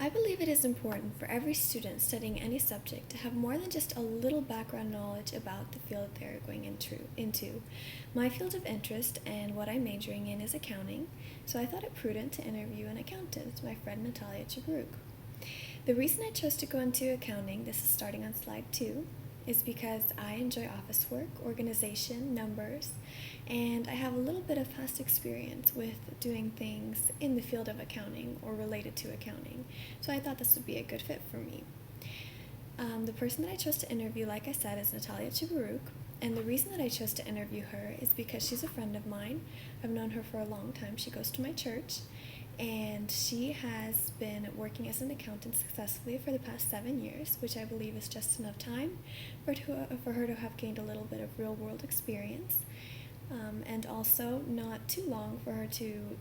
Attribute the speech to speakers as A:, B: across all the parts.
A: I believe it is important for every student studying any subject to have more than just a little background knowledge about the field they're going into. My field of interest and what I'm majoring in is accounting, so I thought it prudent to interview an accountant, my friend Natalia Chabruk. The reason I chose to go into accounting, this is starting on slide 2, is because I enjoy office work, organization, numbers, and I have a little bit of past experience with doing things in the field of accounting or related to accounting, so I thought this would be a good fit for me. The person that I chose to interview, like I said, is Natalia Chabaruk, and the reason that I chose to interview her is because she's a friend of mine. I've known her for a long time. She goes to my church, and she has been working as an accountant successfully for the past 7 years, which I believe is just enough time for her to have gained a little bit of real world experience, and also not too long for her to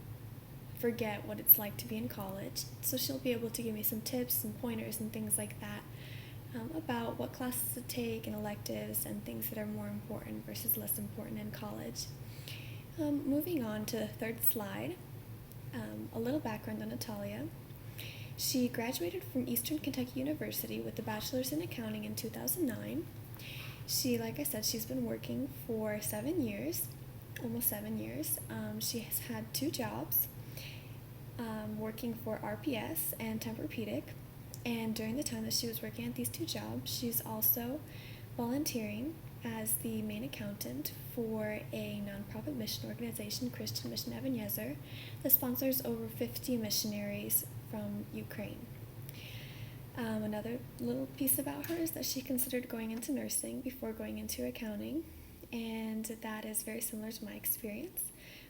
A: forget what it's like to be in college. So she'll be able to give me some tips and pointers and things like that, about what classes to take and electives and things that are more important versus less important in college. Moving on to the third slide, a little background on Natalia. She graduated from Eastern Kentucky University with a bachelor's in accounting in 2009. She, like I said, she's been working for 7 years, almost 7 years. She has had 2 jobs, working for RPS and Tempur-Pedic. And during the time that she was working at these 2 jobs, she's also volunteering as the main accountant for a nonprofit mission organization, Christian Mission Ebenezer, that sponsors over 50 missionaries from Ukraine. Another little piece about her is that she considered going into nursing before going into accounting, and that is very similar to my experience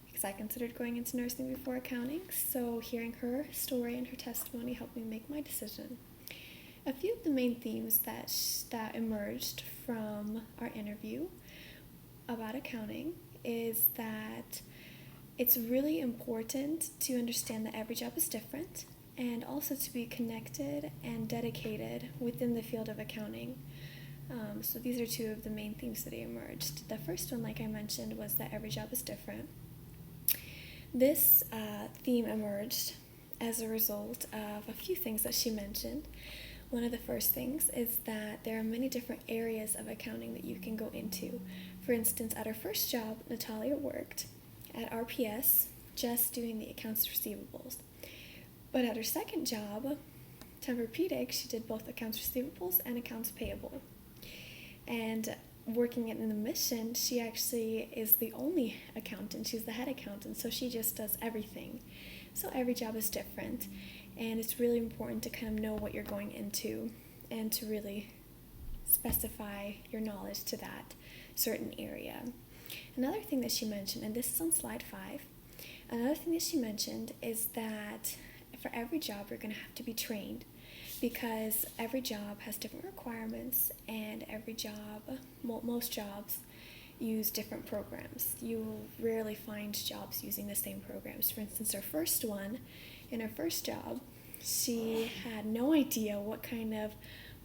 A: because I considered going into nursing before accounting, so hearing her story and her testimony helped me make my decision. A few of the main themes that emerged from our interview about accounting is that it's really important to understand that every job is different, and also to be connected and dedicated within the field of accounting. So these are 2 of the main themes that emerged. The first one, like I mentioned, was that every job is different. This theme emerged as a result of a few things that she mentioned. One of the first things is that there are many different areas of accounting that you can go into. For instance, at her first job, Natalia worked at RPS just doing the accounts receivables. But at her second job, Tempur-Pedic, she did both accounts receivables and accounts payable. And working in the mission, she actually is the only accountant. She's the head accountant, so she just does everything. So every job is different, and it's really important to kind of know what you're going into and to really specify your knowledge to that certain area. Another thing that she mentioned, and this is on slide 5, another thing that she mentioned is that for every job you're going to have to be trained, because every job has different requirements, and every job, most jobs, use different programs. You will rarely find jobs using the same programs. For instance, her first one, in her first job, she had no idea what kind of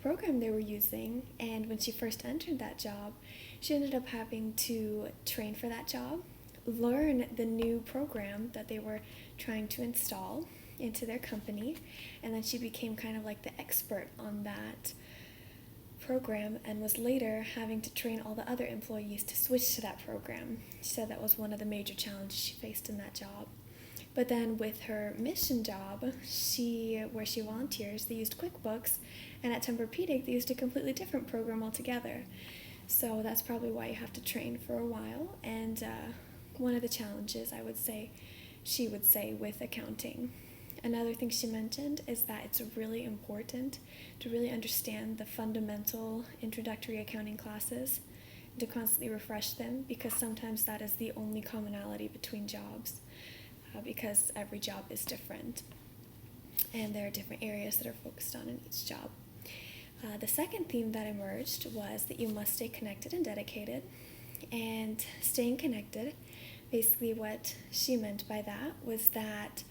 A: program they were using, and when she first entered that job, she ended up having to train for that job, learn the new program that they were trying to install into their company, and then she became kind of like the expert on that program and was later having to train all the other employees to switch to that program. She said that was one of the major challenges she faced in that job. But then with her mission job, where she volunteers, they used QuickBooks, and at Tempur-Pedic they used a completely different program altogether. So that's probably why you have to train for a while, and one of the challenges she would say with accounting. Another thing she mentioned is that it's really important to really understand the fundamental introductory accounting classes, to constantly refresh them, because sometimes that is the only commonality between jobs, because every job is different and there are different areas that are focused on in each job. The second theme that emerged was that you must stay connected and dedicated. And staying connected, basically what she meant by that was that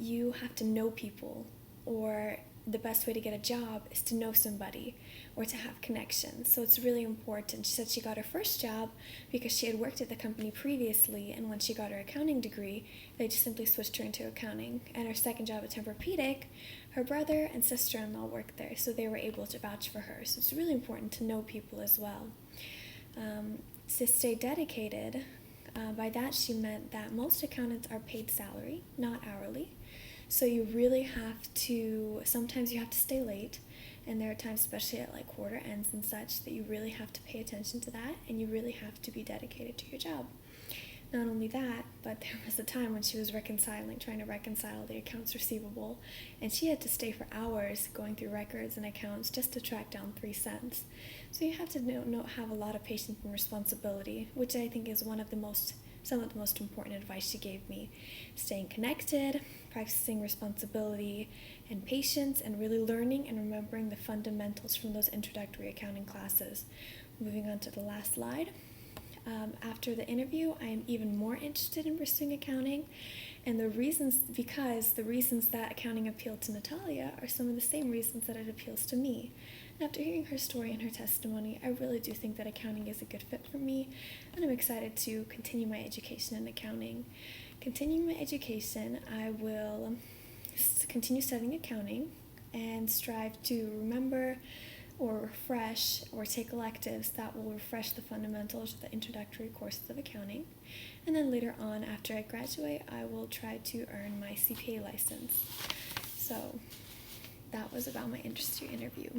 A: you have to know people or the best way to get a job is to know somebody or to have connections. So it's really important. She said she got her first job because she had worked at the company previously, and when she got her accounting degree, they just simply switched her into accounting. And her second job at Tempur-Pedic, her brother and sister-in-law worked there, so they were able to vouch for her. So it's really important to know people as well. To stay dedicated, by that she meant that most accountants are paid salary, not hourly. So you really have to, sometimes you have to stay late, and there are times, especially at like quarter ends and such, that you really have to pay attention to that, and you really have to be dedicated to your job. Not only that, but there was a time when she was trying to reconcile the accounts receivable, and she had to stay for hours going through records and accounts just to track down 3 cents. So you have to have a lot of patience and responsibility, which I think is some of the most important advice she gave me. Staying connected, practicing responsibility and patience, and really learning and remembering the fundamentals from those introductory accounting classes. Moving on to the last slide. After the interview, I am even more interested in pursuing accounting, and the reasons that accounting appealed to Natalia are some of the same reasons that it appeals to me. And after hearing her story and her testimony, I really do think that accounting is a good fit for me, and I'm excited to continue my education in accounting. Continuing my education, I will continue studying accounting and strive to remember or refresh or take electives that will refresh the fundamentals of the introductory courses of accounting. And then later on, after I graduate, I will try to earn my CPA license. So that was about my industry interview.